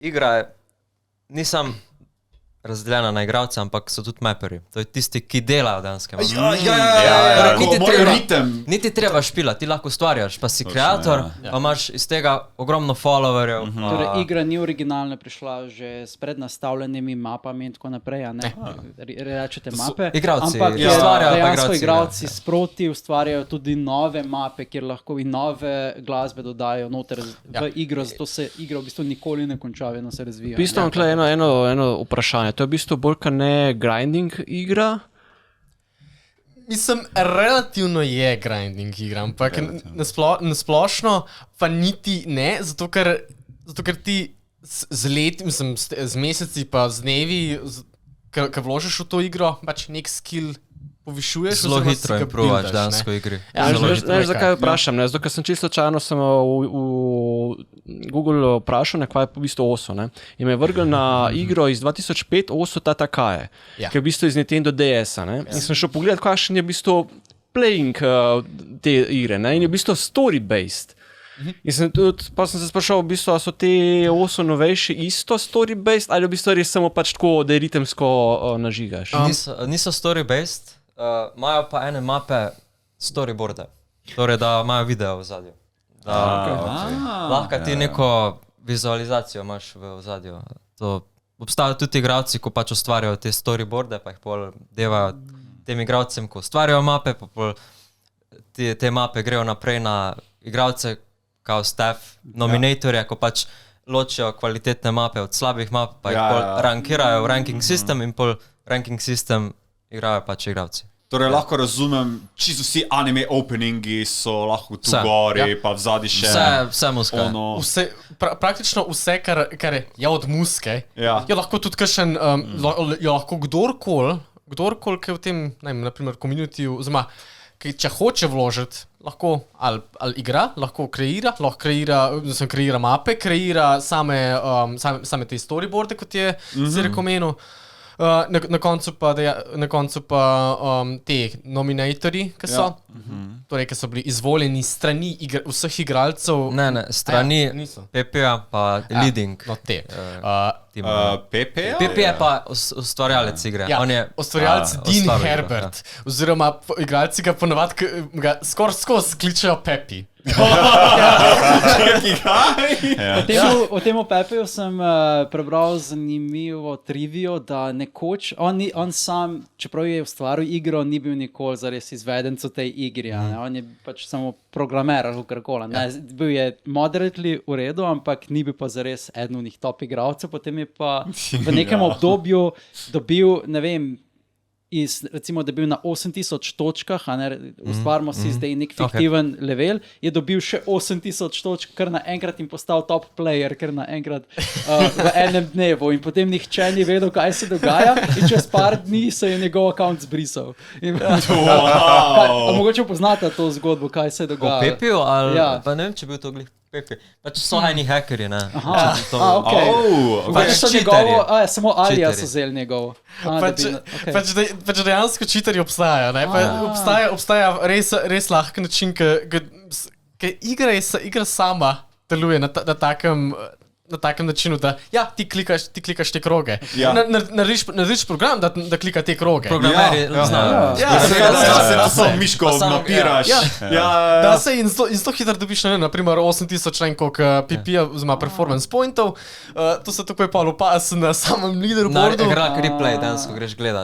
igra nisem razdeljena na igralce, ampak so tudi mapperji. To je tisti, ki delajo danske mape. Niti treba špila, ti lahko ustvarjaš, pa si kreator, pa imaš iz tega ogromno followerjev. Torej, igra ni originalna prišla že s prednastavljenimi mapami in tako naprej, a ne? Rečete mape, igralci, ampak ustvarjajo pa dejansko igralci, igralci sproti ustvarjajo tudi nove mape, kjer lahko in nove glasbe dodajo noter v igro, zato se igra v bistvu nikoli ne konča, vedno se razvija. V bistvu imam tukaj eno vprašanje. To je v bistvu bolj kot ne grinding igra? Mislim, relativno je grinding igra, ampak nasplošno pa niti ne, zato ker ti z leti, mislim, z meseci pa z dnevi, ko vložiš v to igro, pač nek skill povišuješ. Zelo hitro improvaš dansko igri. Ja, veš, zakaj vprašam, ne? Zato, ker sem čisto slučajno v Google vprašal, kaj je v bistvu OSO, ne? In me je vrgel na igro iz 2005, OSO Tatakae, ki je v bistvu iz Nintendo DS-a, ne? In sem šel pogledat, kakšen je v bistvu playing te igre, ne? In je v bistvu story-based. In pa sem se sprašal, v bistvu, so te OSO novejše isto story-based, ali v bistvu res samo pač tako, da je ritemsko nažigaš? Niso story-based, imajo pa ene mape storyboarde, torej da imajo video v ozadju. Lahko ti neko vizualizacijo imaš v ozadju. Obstajajo tudi igralci, ko pač ustvarjajo te storyboarde, pa jih pol devajo tem igralcem, ko ustvarjajo mape, pa pol te mape grejo naprej na igralce, kao staff, nominatorje, ko pač ločijo kvalitetne mape od slabih map, pa jih pol rankirajo v ranking system in pol ranking system igrajo pač igralci. Torej, lahko razumem, čisto vsi anime openingi so lahko tu gori, pa vzadi še... Vse muska. Praktično vse, kar je od muske, je lahko tudi kakšen, je lahko kdorkoli, ki je v tem, naprimer, communityju, oziroma, če hoče vložiti, lahko ali igra, lahko kreira mape, kreira same te storyboarde, kot je si rekel menu. Na koncu pa te nominatorji, ki so, torej, ki so bili izvoljeni strani vseh igralcev. Ne, strani PP-ja pa leading. No, te. PP-ja? PP je pa ustvarjalec igre. Ustvarjalec Dean Herbert, oziroma igralci ga ponovadi skoraj skozi kličejo Pepi. O tem Pepiju sem prebral zanimivo trivijo, da nekoč, on sam, čeprav je ustvaril igro, ni bil nikoli zares izvedenec v tej igri, on je pač samo programer ali karkoli. Bil je moderately v redu, ampak ni bil pa zares eden od njih top igralcev, potem je pa v nekem obdobju dobil, ne vem, recimo, da je bil na 8000 točkah, ustvarimo si zdaj nek fiktiven level, je dobil še 8000 točk, kar naenkrat in postal top player, kar naenkrat v enem dnevu in potem nihče ni vedel, kaj se dogaja in čez par dni se je njegov account zbrisal. Mogoče poznate to zgodbo, kaj se dogaja? O Pepiju? Pa ne vem, če bil to glih Pepi. Pač so eni hackerji, ne? Pač so njegovo, samo Alija so vzeli njegovo. Pač dejansko cheaterji obstajajo, ne? Obstaja res lahko način, ker igra sama deluje na takem načinu, da ti klikaš te kroge. Narediš program, da klika te kroge. Programeri znajo. To so miško mapiraš. Da se in zelo hitro dobiš, naprimer 8000 PP-ja, oziroma performance pointov, to se takoj pa opasi na samem leaderboardu. Replay, dansko greš gledat.